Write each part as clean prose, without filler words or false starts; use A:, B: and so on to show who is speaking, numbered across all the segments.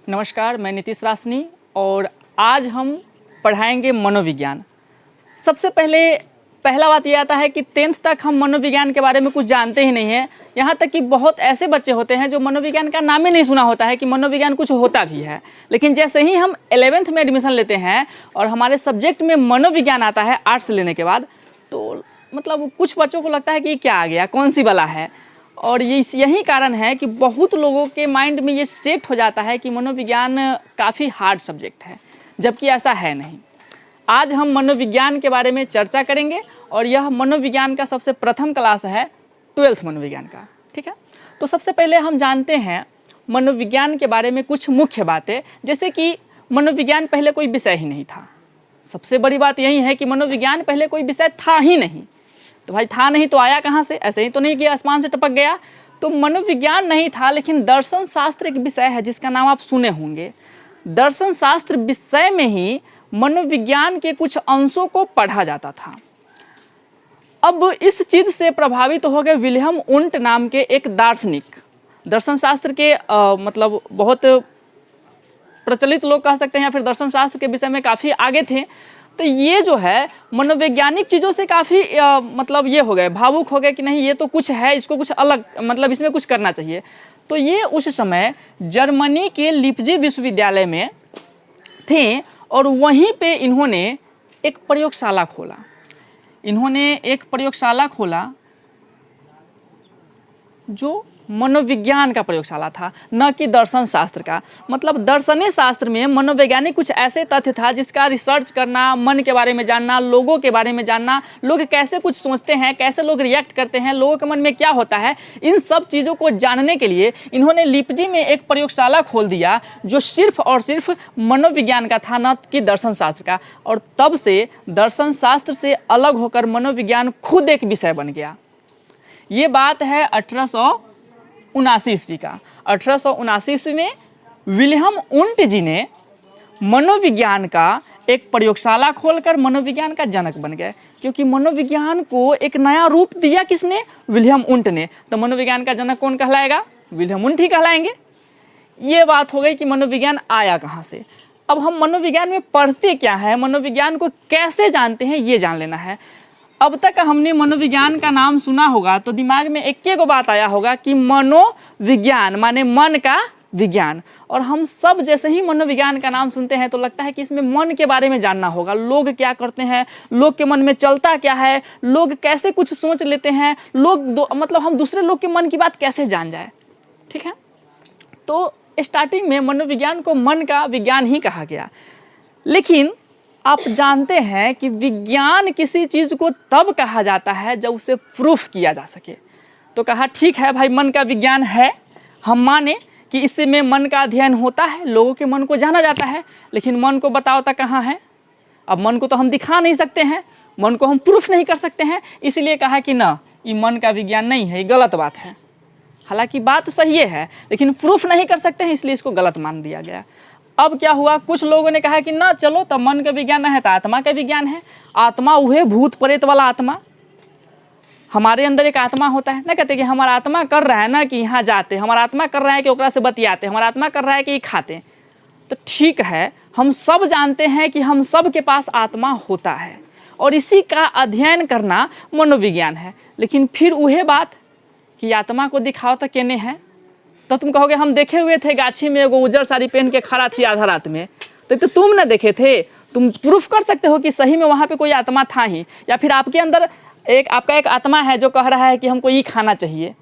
A: नमस्कार, मैं नीतीश रासनी और आज हम पढ़ाएंगे मनोविज्ञान। सबसे पहला बात ये आता है कि 10th तक हम मनोविज्ञान के बारे में कुछ जानते ही नहीं हैं। यहाँ तक कि बहुत ऐसे बच्चे होते हैं जो मनोविज्ञान का नाम ही नहीं सुना होता है कि मनोविज्ञान कुछ होता भी है। लेकिन जैसे ही हम 11th में एडमिशन लेते हैं और हमारे सब्जेक्ट में मनोविज्ञान आता है आर्ट्स लेने के बाद, तो मतलब कुछ बच्चों को लगता है कि क्या आ गया, कौन सी बला है। और यही कारण है कि बहुत लोगों के माइंड में ये सेट हो जाता है कि मनोविज्ञान काफ़ी हार्ड सब्जेक्ट है, जबकि ऐसा है नहीं। आज हम मनोविज्ञान के बारे में चर्चा करेंगे और यह मनोविज्ञान का सबसे प्रथम क्लास है 12th मनोविज्ञान का। ठीक है, तो सबसे पहले हम जानते हैं मनोविज्ञान के बारे में कुछ मुख्य बातें, जैसे कि मनोविज्ञान पहले कोई विषय ही नहीं था। सबसे बड़ी बात यही है कि मनोविज्ञान पहले कोई विषय था ही नहीं। तो भाई था नहीं तो आया कहाँ से? ऐसे ही तो नहीं कि आसमान से टपक गया। तो मनोविज्ञान नहीं था, लेकिन दर्शन शास्त्र एक विषय है जिसका नाम आप सुने होंगे। दर्शन शास्त्र विषय में ही मनोविज्ञान के कुछ अंशों को पढ़ा जाता था। अब इस चीज़ से प्रभावित हो गए विलियम उंट नाम के एक दार्शनिक। दर्शन शास्त्र के मतलब बहुत प्रचलित लोग कह सकते हैं, या फिर दर्शन शास्त्र के विषय में काफ़ी आगे थे। तो ये जो है मनोवैज्ञानिक चीज़ों से काफ़ी मतलब ये हो गए, भावुक हो गए कि नहीं ये तो कुछ है, इसको कुछ अलग, मतलब इसमें कुछ करना चाहिए। तो ये उस समय जर्मनी के लिप्जिग विश्वविद्यालय में थे और वहीं पे इन्होंने एक प्रयोगशाला खोला। जो मनोविज्ञान का प्रयोगशाला था, न कि दर्शन शास्त्र का। मतलब दर्शनीय शास्त्र में मनोवैज्ञानिक कुछ ऐसे तथ्य था जिसका रिसर्च करना, मन के बारे में जानना, लोगों के बारे में जानना, लोग कैसे कुछ सोचते हैं, कैसे लोग रिएक्ट करते हैं, लोगों के मन में क्या होता है, इन सब चीज़ों को जानने के लिए इन्होंने लिप्जिग में एक प्रयोगशाला खोल दिया जो सिर्फ और सिर्फ मनोविज्ञान का था, न कि दर्शन शास्त्र का। और तब से दर्शन शास्त्र से अलग होकर मनोविज्ञान खुद एक विषय बन गया। ये बात है 1879 ईस्वी का। 1879 ईस्वी में विलियम उंट जी ने मनोविज्ञान का एक प्रयोगशाला खोलकर मनोविज्ञान का जनक बन गए, क्योंकि मनोविज्ञान को एक नया रूप दिया किसने? विलियम उंट ने। तो मनोविज्ञान का जनक कौन कहलाएगा? विलियम उंट ही कहलाएंगे। ये बात हो गई कि मनोविज्ञान आया कहाँ से। अब हम मनोविज्ञान में पढ़ते क्या है, मनोविज्ञान को कैसे जानते हैं, ये जान लेना है। अब तक हमने मनोविज्ञान का नाम सुना होगा तो दिमाग में एक को बात आया होगा कि मनोविज्ञान माने मन का विज्ञान। और हम सब जैसे ही मनोविज्ञान का नाम सुनते हैं तो लगता है कि इसमें मन के बारे में जानना होगा, लोग क्या करते हैं, लोग के मन में चलता क्या है, लोग कैसे कुछ सोच लेते हैं, मतलब हम दूसरे लोग के मन की बात कैसे जान जाए। ठीक है, तो स्टार्टिंग में मनोविज्ञान को मन का विज्ञान ही कहा गया। लेकिन आप जानते हैं कि विज्ञान किसी चीज़ को तब कहा जाता है जब उसे प्रूफ किया जा सके। तो कहा ठीक है भाई, मन का विज्ञान है, हम माने कि इससे में मन का अध्ययन होता है, लोगों के मन को जाना जाता है। लेकिन मन को बताओ तो कहाँ है? अब मन को तो हम दिखा नहीं सकते हैं, मन को हम प्रूफ नहीं कर सकते हैं, इसलिए कहा कि ना, ये मन का विज्ञान नहीं है, ये गलत बात है। हालांकि बात सही है, लेकिन प्रूफ नहीं कर सकते हैं, इसलिए इसको गलत मान दिया गया। अब क्या हुआ, कुछ लोगों ने कहा कि ना चलो तब मन का विज्ञान है तो आत्मा का विज्ञान है। आत्मा वह भूत प्रेत वाला आत्मा, हमारे अंदर एक आत्मा होता है ना, कहते कि हमारा आत्मा कर रहा है ना कि यहाँ जाते, हमारा आत्मा कर रहा है कि ओकरा से बतियाते, हमारा आत्मा कर रहा है कि ये खाते। तो ठीक है, हम सब जानते हैं कि हम सब के पास आत्मा होता है और इसी का अध्ययन करना मनोविज्ञान है। लेकिन फिर वह बात कि आत्मा को दिखाओ तो केने है, तो तुम कहोगे हम देखे हुए थे गाछी में एगो उजर साड़ी पहन के खड़ा थी आधा रात में। तो तुम ना देखे थे, तुम प्रूफ कर सकते हो कि सही में वहाँ पे कोई आत्मा था ही, या फिर आपके अंदर आपका एक आत्मा है जो कह रहा है कि हमको ये खाना चाहिए।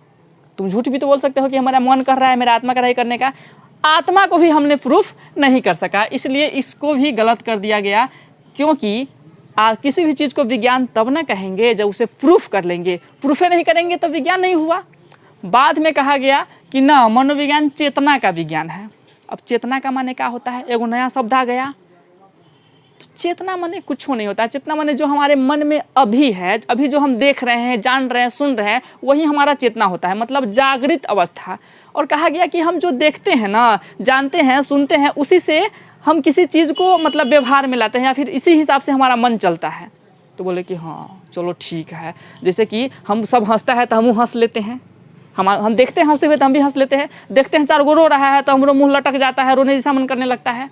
A: तुम झूठ भी तो बोल सकते हो कि हमारा मन कर रहा है, मेरा आत्मा कर रहा है करने का। आत्मा को भी हमने प्रूफ नहीं कर सका, इसलिए इसको भी गलत कर दिया गया। क्योंकि किसी भी चीज़ को विज्ञान तब ना कहेंगे जब उसे प्रूफ कर लेंगे, प्रूफे नहीं करेंगे तो विज्ञान नहीं हुआ। बाद में कहा गया कि ना, मनोविज्ञान चेतना का विज्ञान है। अब चेतना का माने क्या होता है? एगो नया शब्द आ गया। तो चेतना माने कुछ नहीं होता है। चेतना माने जो हमारे मन में अभी है, अभी जो हम देख रहे हैं, जान रहे हैं, सुन रहे हैं, वही हमारा चेतना होता है, मतलब जागृत अवस्था। और कहा गया कि हम जो देखते हैं ना, जानते हैं, सुनते हैं, उसी से हम किसी चीज़ को मतलब व्यवहार में लाते हैं, या फिर इसी हिसाब से हमारा मन चलता है। तो बोले कि हाँ चलो ठीक है, जैसे कि हम सब हंसता है तो हम हंस लेते हैं, हम देखते हैं हंसते हुए तो हम भी हंस लेते हैं, देखते हैं 4 गो रो रहा है तो हमारा मुंह लटक जाता है, रोने जैसा मन करने लगता है।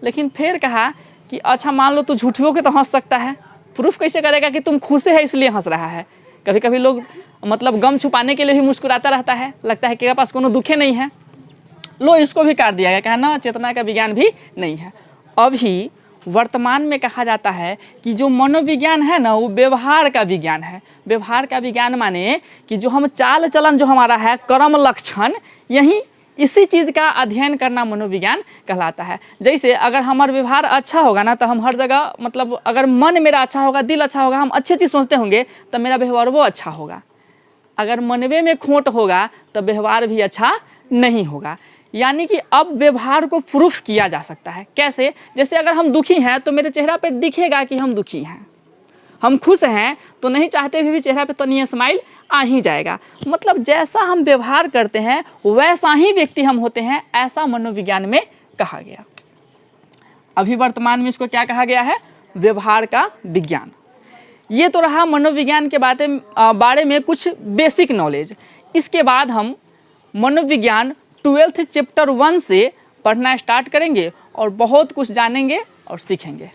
A: लेकिन फिर कहा कि अच्छा मान लो तू झूठ हो के तो हंस सकता है, प्रूफ कैसे करेगा कि तुम खुश है इसलिए हंस रहा है। कभी कभी लोग मतलब गम छुपाने के लिए भी मुस्कुराता रहता है, लगता है कि मेरे पास कोनो दुखे नहीं है। लो इसको भी काट दिया गया, कहा ना चेतना का विज्ञान भी नहीं है। अभी वर्तमान में कहा जाता है कि जो मनोविज्ञान है ना वो व्यवहार का विज्ञान है। व्यवहार का विज्ञान माने कि जो हम चाल चलन जो हमारा है, कर्म लक्षण, यही इसी चीज़ का अध्ययन करना मनोविज्ञान कहलाता है। जैसे अगर हमारा व्यवहार अच्छा होगा ना तो हम हर जगह मतलब अगर मन मेरा अच्छा होगा, दिल अच्छा होगा, हम अच्छी चीज़ सोचते होंगे तो मेरा व्यवहार वो अच्छा होगा। अगर मनवे में खोट होगा तो व्यवहार भी अच्छा नहीं होगा। यानी कि अब व्यवहार को प्रूफ किया जा सकता है। कैसे? जैसे अगर हम दुखी हैं तो मेरे चेहरा पे दिखेगा कि हम दुखी हैं, हम खुश हैं तो नहीं चाहते हुए भी चेहरा पे तनिया स्माइल आ ही जाएगा। मतलब जैसा हम व्यवहार करते हैं वैसा ही व्यक्ति हम होते हैं, ऐसा मनोविज्ञान में कहा गया। अभी वर्तमान में इसको क्या कहा गया है? व्यवहार का विज्ञान। ये तो रहा मनोविज्ञान के बारे में कुछ बेसिक नॉलेज। इसके बाद हम मनोविज्ञान 12th चैप्टर 1 से पढ़ना स्टार्ट करेंगे और बहुत कुछ जानेंगे और सीखेंगे।